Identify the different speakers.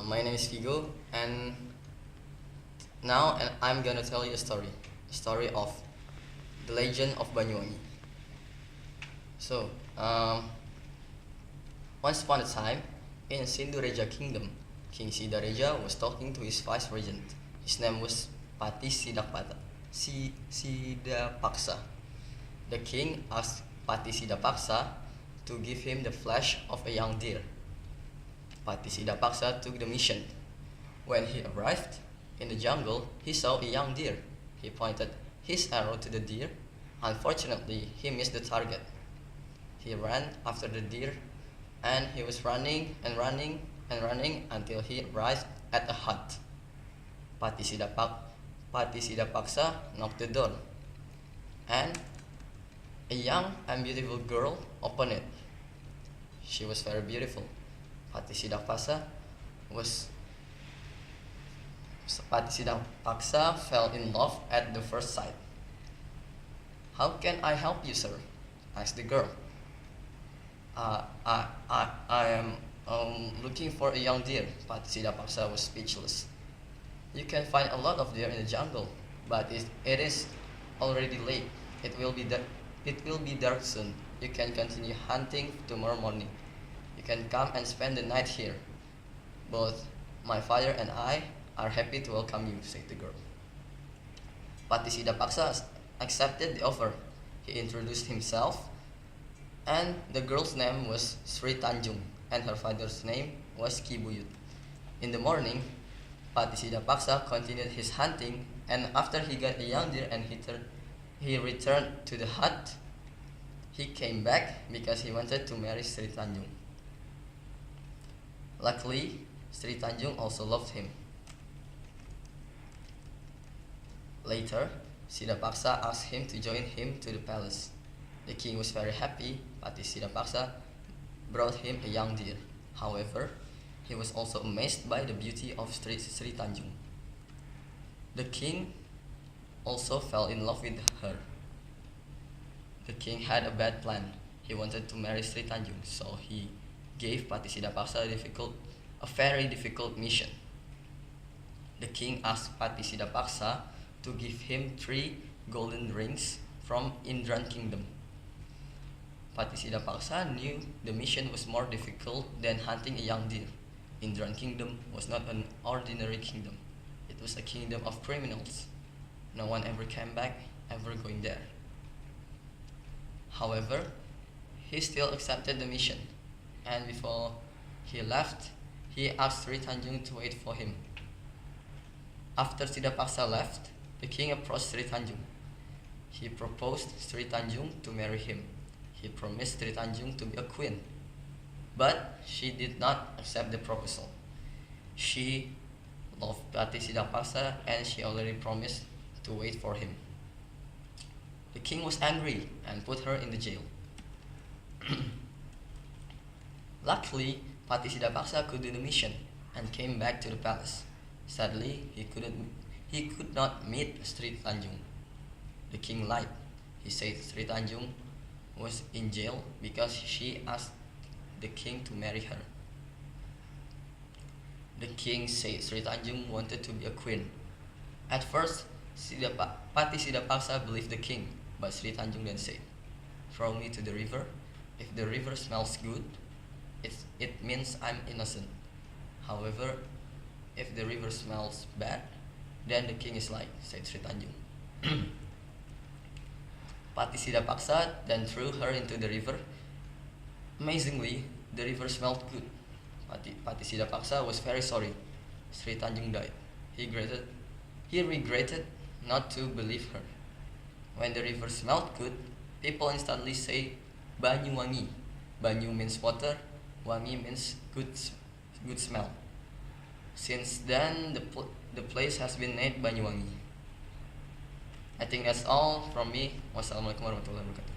Speaker 1: My name is Figo, and now I'm gonna tell you a story of the legend of Banyuwangi. So, once upon a time, in Sindureja Kingdom, King Sidareja was talking to his vice regent. His name was Pati Sidapaksa. The king asked Pati Sidapaksa to give him the flesh of a young deer. Pati Sidapaksa took the mission. When he arrived in the jungle, he saw a young deer. He pointed his arrow to the deer. Unfortunately, he missed the target. He ran after the deer, and he was running and running and running until he arrived at a hut. Pati Sidapaksa knocked the door, and a young and beautiful girl opened it. She was very beautiful. Pati Sidapaksa fell in love at the first sight. "How can I help you, sir?" asked the girl. I am looking for a young deer." Pati Sidapaksa was speechless. "You can find a lot of deer in the jungle, but it is already late. It will be dark soon. You can continue hunting tomorrow morning. You can come and spend the night here. Both my father and I are happy to welcome you," said the girl. Pati Sidapaksa accepted the offer. He introduced himself, and the girl's name was Sri Tanjung, and her father's name was Kibuyut. In the morning, Pati Sidapaksa continued his hunting, and after he got a young deer and he returned to the hut, he came back because he wanted to marry Sri Tanjung. Luckily, Sri Tanjung also loved him. Later, Sidapaksa asked him to join him to the palace. The king was very happy. Pati Sidapaksa brought him a young deer. However, he was also amazed by the beauty of Sri Tanjung. The king also fell in love with her. The king had a bad plan. He wanted to marry Sri Tanjung, so he gave Pati Sidapaksa a very difficult mission. The king asked Pati Sidapaksa to give him 3 golden rings from Indran Kingdom. Pati Sidapaksa knew the mission was more difficult than hunting a young deer. Indran Kingdom was not an ordinary kingdom. It was a kingdom of criminals. No one ever came back, ever going there. However, he still accepted the mission, and before he left, he asked Sri Tanjung to wait for him. After Sidapaksa left, the king approached Sri Tanjung. He proposed Sri Tanjung to marry him. He promised Sri Tanjung to be a queen, but she did not accept the proposal. She loved Pati Sidapaksa, and she already promised to wait for him. The king was angry and put her in the jail. Luckily, Pati Sidapaksa could do the mission and came back to the palace. Sadly, he could not meet Sri Tanjung. The king lied. He said Sri Tanjung was in jail because she asked the king to marry her. The king said Sri Tanjung wanted to be a queen. At first, Pati Sidapaksa believed the king, but Sri Tanjung then said, "Throw me to the river. If the river smells good, it means I'm innocent. However, if the river smells bad, then the king is like," said Sri Tanjung. Pati Sidapaksa then threw her into the river. Amazingly, the river smelled good. Pati Sidapaksa was very sorry. Sri Tanjung died. He regretted not to believe her. When the river smelled good, people instantly say Banyuwangi. Banyu means water, Wangi means good smell. Since then, the place has been named Banyuwangi. I think that's all from me. Wassalamualaikum warahmatullahi wabarakatuh.